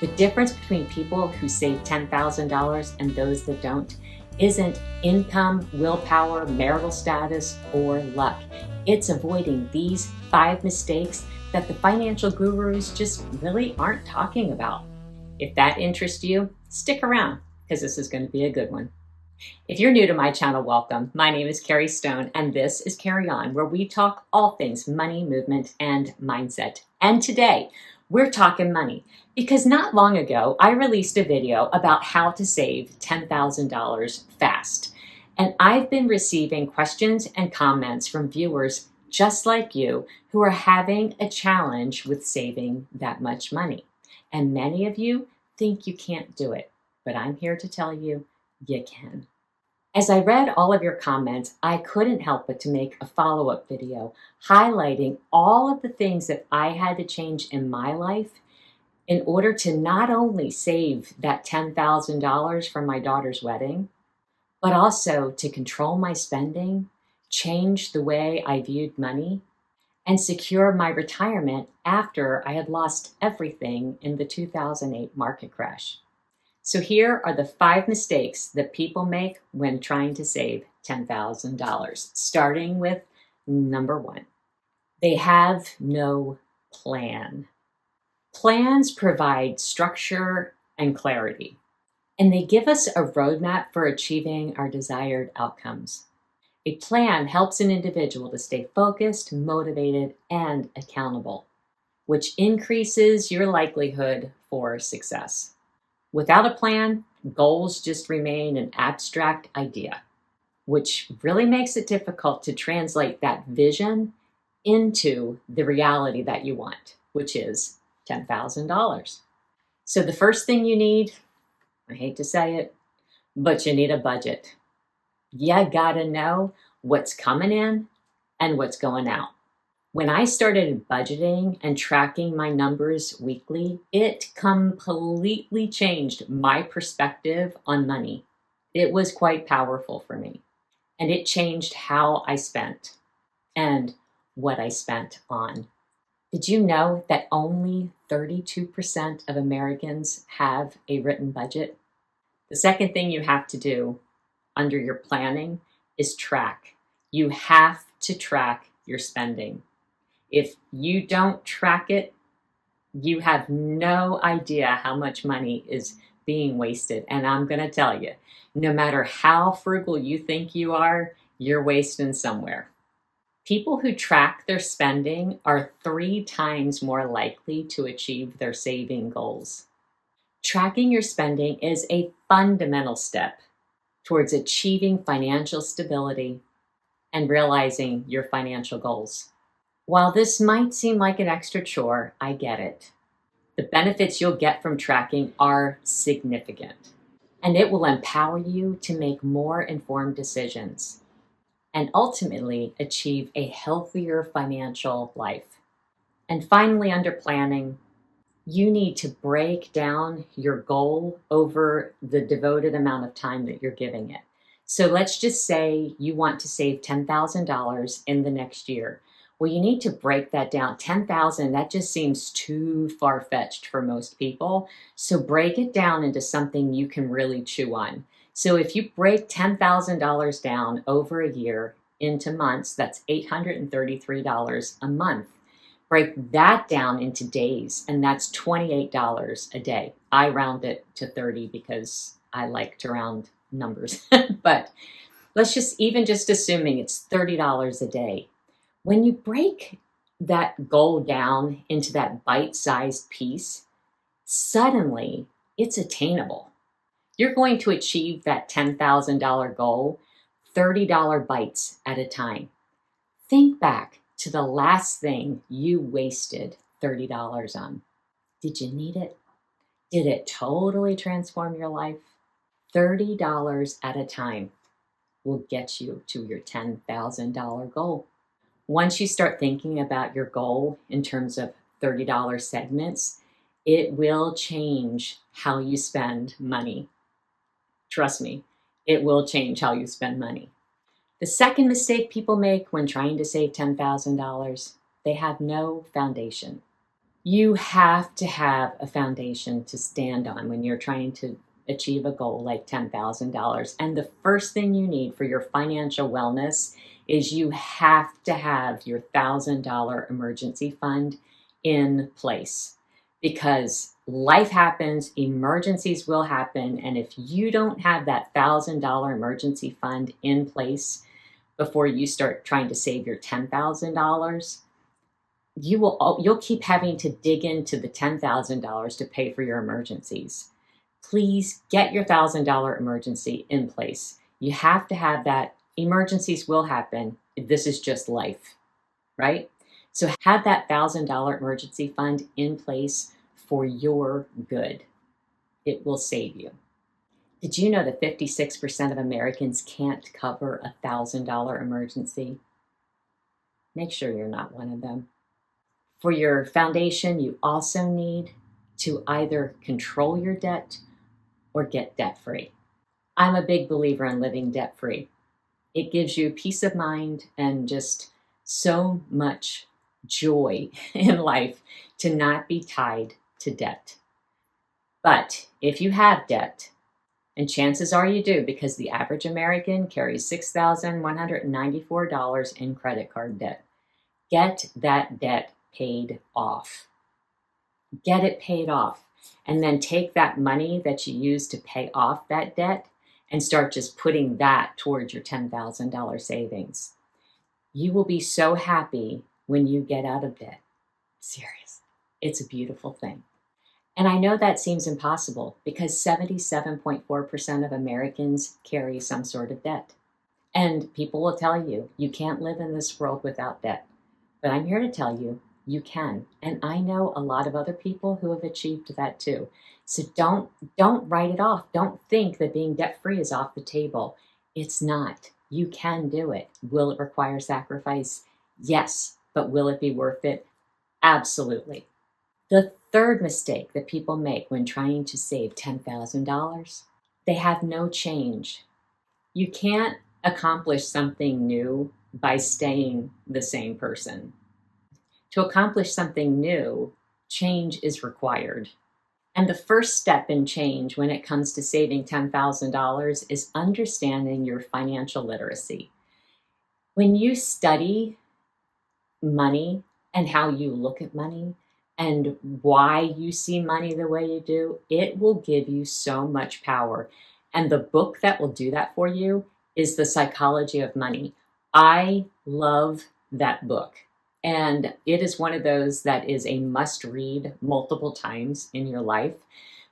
The difference between people who save $10,000 and those that don't isn't income, willpower, marital status, or luck. It's avoiding these 5 mistakes that the financial gurus just really aren't talking about. If that interests you, stick around because this is going to be a good one. If you're new to my channel, welcome. My name is Carrie Stone, and this is Carrie On, where we talk all things money, movement, and mindset. And today, we're talking money because not long ago, I released a video about how to save $10,000 fast. And I've been receiving questions and comments from viewers just like you who are having a challenge with saving that much money. And many of you think you can't do it, but I'm here to tell you, you can. As I read all of your comments, I couldn't help but to make a follow-up video highlighting all of the things that I had to change in my life in order to not only save that $10,000 for my daughter's wedding, but also to control my spending, change the way I viewed money, and secure my retirement after I had lost everything in the 2008 market crash. So here are the 5 mistakes that people make when trying to save $10,000, starting with number 1. They have no plan. Plans provide structure and clarity, and they give us a roadmap for achieving our desired outcomes. A plan helps an individual to stay focused, motivated, and accountable, which increases your likelihood for success. Without a plan, goals just remain an abstract idea, which really makes it difficult to translate that vision into the reality that you want, which is $10,000. So the first thing you need, I hate to say it, but you need a budget. You gotta know what's coming in and what's going out. When I started budgeting and tracking my numbers weekly, it completely changed my perspective on money. It was quite powerful for me, and it changed how I spent and what I spent on. Did you know that only 32% of Americans have a written budget? The second thing you have to do under your planning is track. You have to track your spending. If you don't track it, you have no idea how much money is being wasted. And I'm going to tell you, no matter how frugal you think you are, you're wasting somewhere. People who track their spending are 3 times more likely to achieve their saving goals. Tracking your spending is a fundamental step towards achieving financial stability and realizing your financial goals. While this might seem like an extra chore, I get it. The benefits you'll get from tracking are significant, and it will empower you to make more informed decisions and ultimately achieve a healthier financial life. And finally, under planning, you need to break down your goal over the devoted amount of time that you're giving it. So let's just say you want to save $10,000 in the next year. Well, you need to break that down. 10,000, that just seems too far-fetched for most people. So break it down into something you can really chew on. So if you break $10,000 down over a year into months, that's $833 a month. Break that down into days, and that's $28 a day. I round it to 30 because I like to round numbers. But let's just assuming it's $30 a day. When you break that goal down into that bite-sized piece, suddenly it's attainable. You're going to achieve that $10,000 goal $30 bites at a time. Think back to the last thing you wasted $30 on. Did you need it? Did it totally transform your life? $30 at a time will get you to your $10,000 goal. Once you start thinking about your goal in terms of $30 segments, it will change how you spend money. Trust me, it will change how you spend money. The second mistake people make when trying to save $10,000, they have no foundation. You have to have a foundation to stand on when you're trying to achieve a goal like $10,000. And the first thing you need for your financial wellness is you have to have your $1,000 emergency fund in place, because life happens, emergencies will happen. And if you don't have that $1,000 emergency fund in place before you start trying to save your $10,000, you'll keep having to dig into the $10,000 to pay for your emergencies. Please get your $1,000 emergency in place. You have to have that. Emergencies will happen. This is just life, right? So have that $1,000 emergency fund in place for your good. It will save you. Did you know that 56% of Americans can't cover a $1,000 emergency? Make sure you're not one of them. For your foundation, you also need to either control your debt or get debt free. I'm a big believer in living debt free. It gives you peace of mind and just so much joy in life to not be tied to debt. But if you have debt, and chances are you do, because the average American carries $6,194 in credit card debt, get that debt paid off. Get it paid off. And then take that money that you use to pay off that debt and start just putting that towards your $10,000 savings. You will be so happy when you get out of debt. Serious. It's a beautiful thing. And I know that seems impossible because 77.4% of Americans carry some sort of debt. And people will tell you, you can't live in this world without debt. But I'm here to tell you, you can. And I know a lot of other people who have achieved that too. So don't write it off. Don't think that being debt-free is off the table. It's not. You can do it. Will it require sacrifice? Yes. But will it be worth it? Absolutely. The third mistake that people make when trying to save $10,000, they have no change. You can't accomplish something new by staying the same person. To accomplish something new, change is required. And the first step in change when it comes to saving $10,000 is understanding your financial literacy. When you study money and how you look at money and why you see money the way you do, it will give you so much power. And the book that will do that for you is The Psychology of Money. I love that book. And it is one of those that is a must read multiple times in your life.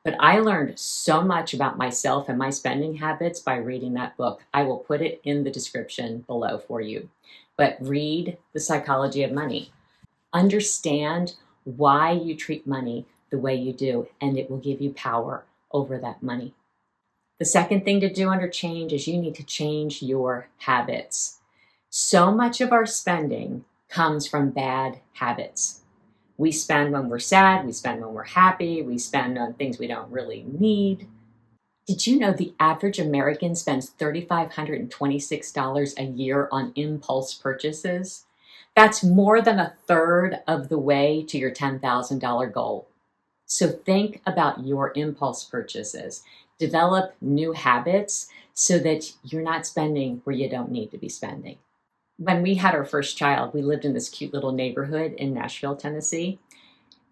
But I learned so much about myself and my spending habits by reading that book. I will put it in the description below for you. But read The Psychology of Money. Understand why you treat money the way you do, and it will give you power over that money. The second thing to do under change is you need to change your habits. So much of our spending comes from bad habits. We spend when we're sad, we spend when we're happy, we spend on things we don't really need. Did you know the average American spends $3,526 a year on impulse purchases? That's more than a third of the way to your $10,000 goal. So think about your impulse purchases. Develop new habits so that you're not spending where you don't need to be spending. When we had our first child, we lived in this cute little neighborhood in Nashville, Tennessee.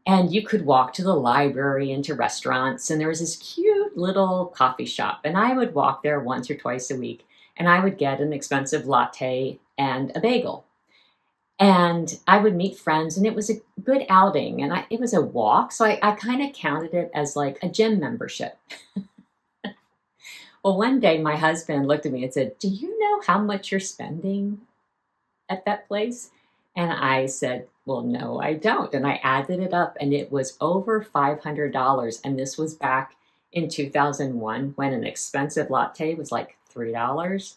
And you could walk to the library and to restaurants, and there was this cute little coffee shop. And I would walk there once or twice a week, and I would get an expensive latte and a bagel. And I would meet friends, and it was a good outing, and it was a walk, so I kind of counted it as like a gym membership. Well, one day my husband looked at me and said, "Do you know how much you're spending at that place?" And I said, "Well, no, I don't." And I added it up, and it was over $500. And this was back in 2001 when an expensive latte was like $3.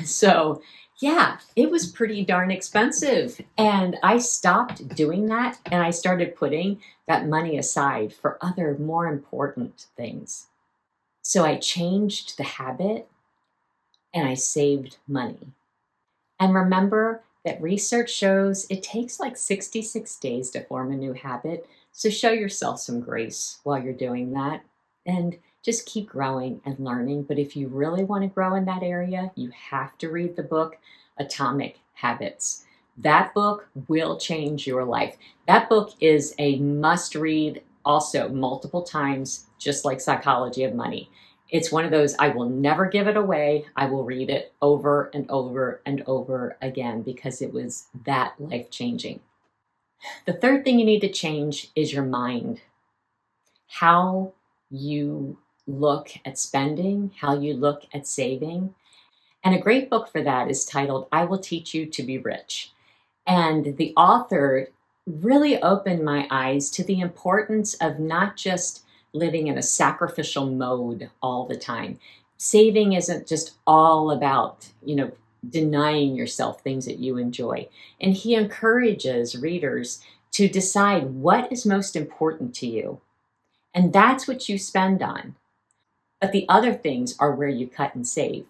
So yeah, it was pretty darn expensive. And I stopped doing that, and I started putting that money aside for other more important things. So I changed the habit and I saved money. And remember, that research shows it takes like 66 days to form a new habit. So show yourself some grace while you're doing that and just keep growing and learning. But if you really want to grow in that area, you have to read the book Atomic Habits. That book will change your life. That book is a must read also multiple times, just like Psychology of Money. It's one of those, I will never give it away. I will read it over and over and over again because it was that life-changing. The third thing you need to change is your mind. How you look at spending, how you look at saving. And a great book for that is titled, I Will Teach You to Be Rich. And the author really opened my eyes to the importance of not just living in a sacrificial mode all the time. Saving isn't just all about, denying yourself things that you enjoy. And he encourages readers to decide what is most important to you. And that's what you spend on. But the other things are where you cut and save.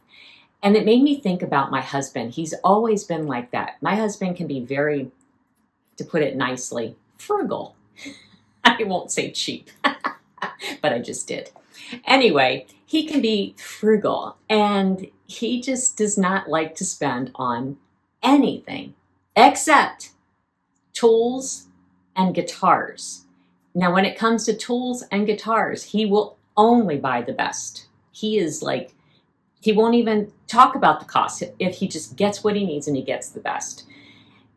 And it made me think about my husband. He's always been like that. My husband can be very, to put it nicely, frugal. I won't say cheap, but I just did. Anyway, he can be frugal and he just does not like to spend on anything except tools and guitars. Now, when it comes to tools and guitars, he will only buy the best. He won't even talk about the cost if he just gets what he needs and he gets the best.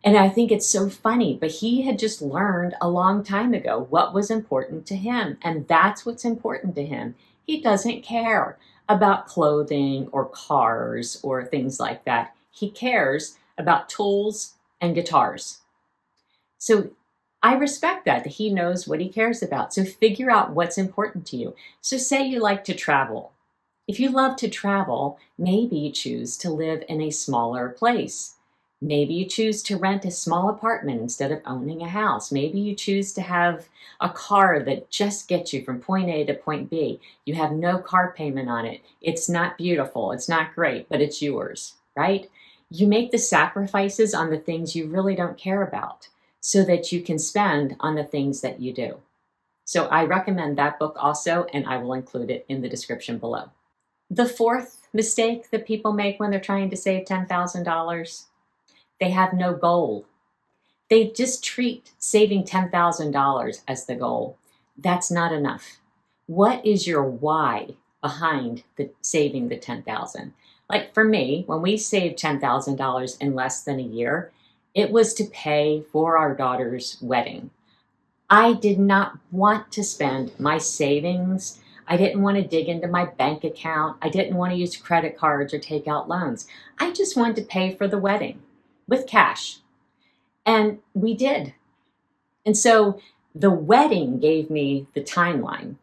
And I think it's so funny, but he had just learned a long time ago what was important to him. And that's what's important to him. He doesn't care about clothing or cars or things like that. He cares about tools and guitars. So I respect that he knows what he cares about. So figure out what's important to you. So say you like to travel. If you love to travel, maybe you choose to live in a smaller place. Maybe you choose to rent a small apartment instead of owning a house. Maybe you choose to have a car that just gets you from point A to point B. You have no car payment on it. It's not beautiful. It's not great, but it's yours, right? You make the sacrifices on the things you really don't care about so that you can spend on the things that you do. So I recommend that book also, and I will include it in the description below. The fourth mistake that people make when they're trying to save $10,000, they have no goal. They just treat saving $10,000 as the goal. That's not enough. What is your why behind saving the $10,000? Like for me, when we saved $10,000 in less than a year, it was to pay for our daughter's wedding. I did not want to spend my savings. I didn't want to dig into my bank account. I didn't want to use credit cards or take out loans. I just wanted to pay for the wedding with cash. And we did. And so the wedding gave me the timeline.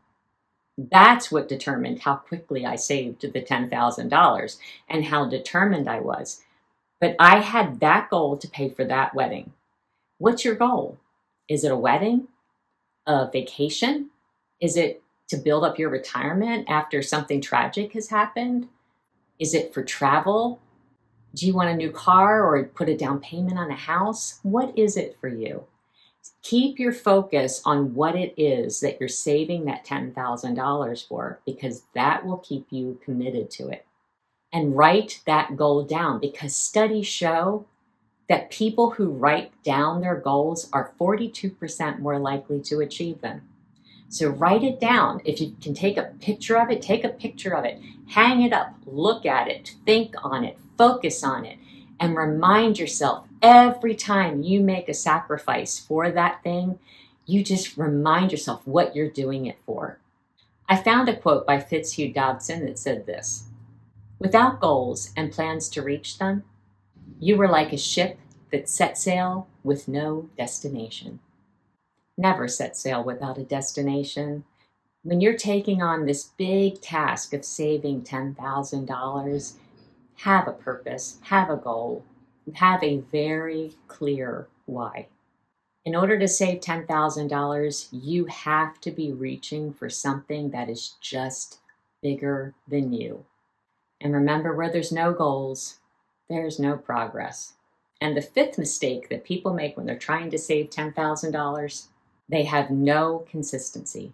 That's what determined how quickly I saved the $10,000 and how determined I was. But I had that goal to pay for that wedding. What's your goal? Is it a wedding? A vacation? Is it to build up your retirement after something tragic has happened? Is it for travel? Do you want a new car or put a down payment on a house? What is it for you? Keep your focus on what it is that you're saving that $10,000 for, because that will keep you committed to it. And write that goal down, because studies show that people who write down their goals are 42% more likely to achieve them. So write it down. If you can take a picture of it, take a picture of it. Hang it up, look at it, think on it, focus on it, and remind yourself every time you make a sacrifice for that thing, you just remind yourself what you're doing it for. I found a quote by Fitzhugh Dodson that said this: "Without goals and plans to reach them, you are like a ship that set sail with no destination." Never set sail without a destination. When you're taking on this big task of saving $10,000, have a purpose, have a goal, have a very clear why. In order to save $10,000, you have to be reaching for something that is just bigger than you. And remember, where there's no goals, there's no progress. And the fifth mistake that people make when they're trying to save $10,000, they have no consistency.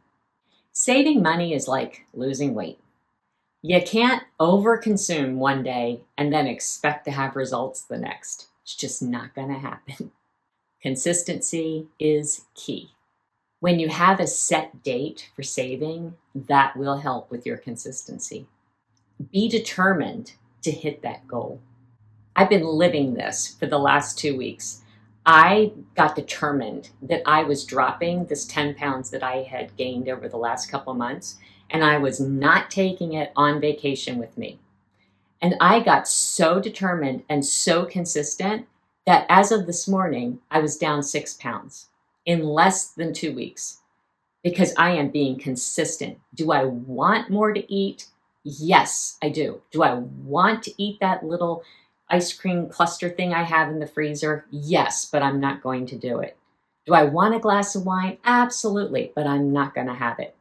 Saving money is like losing weight. You can't overconsume one day and then expect to have results the next. It's just not going to happen. Consistency is key. When you have a set date for saving, that will help with your consistency. Be determined to hit that goal. I've been living this for the last 2 weeks. I got determined that I was dropping this 10 pounds that I had gained over the last couple months, and I was not taking it on vacation with me. And I got so determined and so consistent that as of this morning, I was down 6 pounds in less than 2 weeks because I am being consistent. Do I want more to eat? Yes, I do. Do I want to eat that little ice cream cluster thing I have in the freezer? Yes, but I'm not going to do it. Do I want a glass of wine? Absolutely, but I'm not going to have it.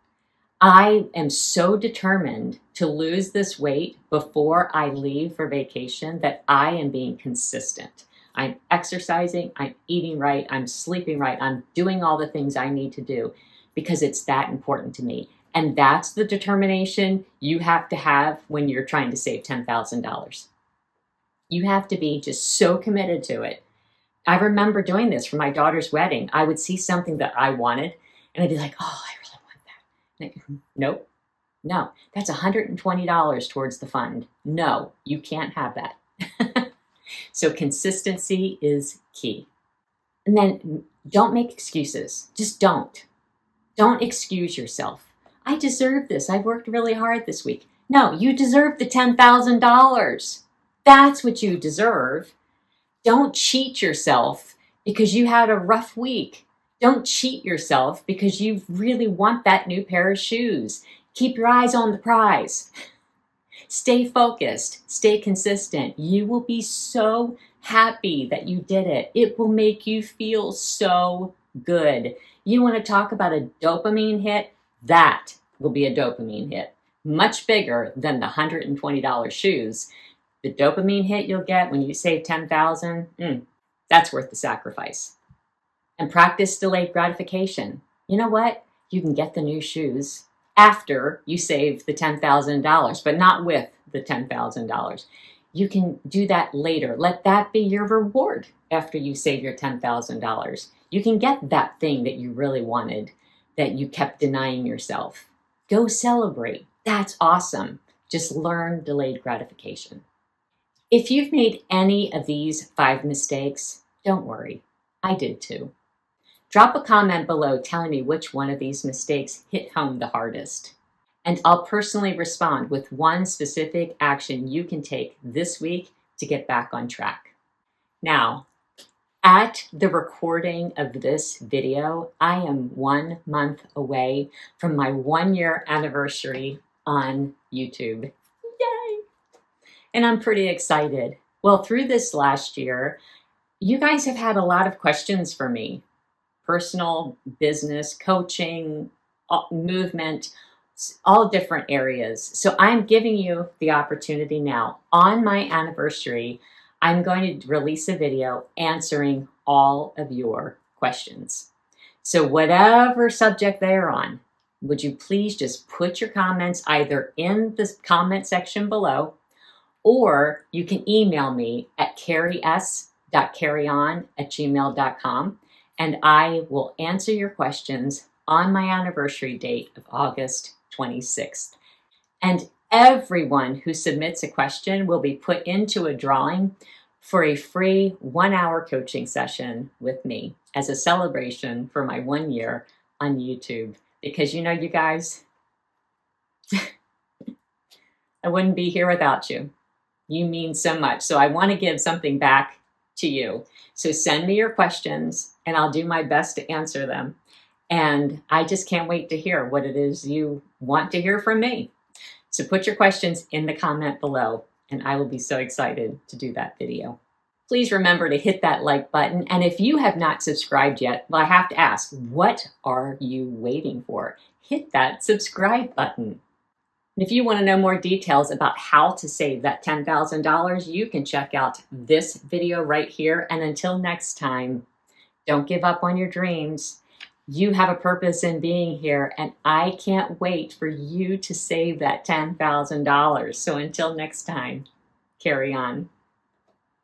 I am so determined to lose this weight before I leave for vacation that I am being consistent. I'm exercising, I'm eating right, I'm sleeping right, I'm doing all the things I need to do because it's that important to me. And that's the determination you have to have when you're trying to save $10,000. You have to be just so committed to it. I remember doing this for my daughter's wedding. I would see something that I wanted, and I'd be like, oh, I really want that. And nope, no, that's $120 towards the fund. No, you can't have that. So consistency is key. And then don't make excuses. Just don't. Don't excuse yourself. I deserve this. I've worked really hard this week. No, you deserve the $10,000. That's what you deserve. Don't cheat yourself because you had a rough week. Don't cheat yourself because you really want that new pair of shoes. Keep your eyes on the prize. Stay focused. Stay consistent. You will be so happy that you did it. It will make you feel so good. You want to talk about a dopamine hit? That will be a dopamine hit. Much bigger than the $120 shoes. The dopamine hit you'll get when you save $10,000, that's worth the sacrifice. And practice delayed gratification. You know what? You can get the new shoes after you save the $10,000, but not with the $10,000. You can do that later. Let that be your reward after you save your $10,000. You can get that thing that you really wanted that you kept denying yourself. Go celebrate. That's awesome. Just learn delayed gratification. If you've made any of these 5 mistakes, don't worry. I did too. Drop a comment below telling me which one of these mistakes hit home the hardest. And I'll personally respond with one specific action you can take this week to get back on track. Now, at the recording of this video, I am 1 month away from my 1-year anniversary on YouTube. Yay! And I'm pretty excited. Well, through this last year, you guys have had a lot of questions for me. Personal, business, coaching, movement, all different areas. So I'm giving you the opportunity now. On my anniversary, I'm going to release a video answering all of your questions. So whatever subject they're on, would you please just put your comments either in the comment section below, or you can email me at carries.carryon@gmail.com, and I will answer your questions on my anniversary date of August 26th. And everyone who submits a question will be put into a drawing for a free 1-hour coaching session with me as a celebration for my 1 year on YouTube. Because you know, you guys, I wouldn't be here without you. You mean so much. So I want to give something back to you. So send me your questions and I'll do my best to answer them. And I just can't wait to hear what it is you want to hear from me. So put your questions in the comment below and I will be so excited to do that video. Please remember to hit that like button. And if you have not subscribed yet, well, I have to ask, what are you waiting for? Hit that subscribe button. And if you want to know more details about how to save that $10,000, you can check out this video right here. And until next time, don't give up on your dreams. You have a purpose in being here, and I can't wait for you to save that $10,000. So until next time, carry on.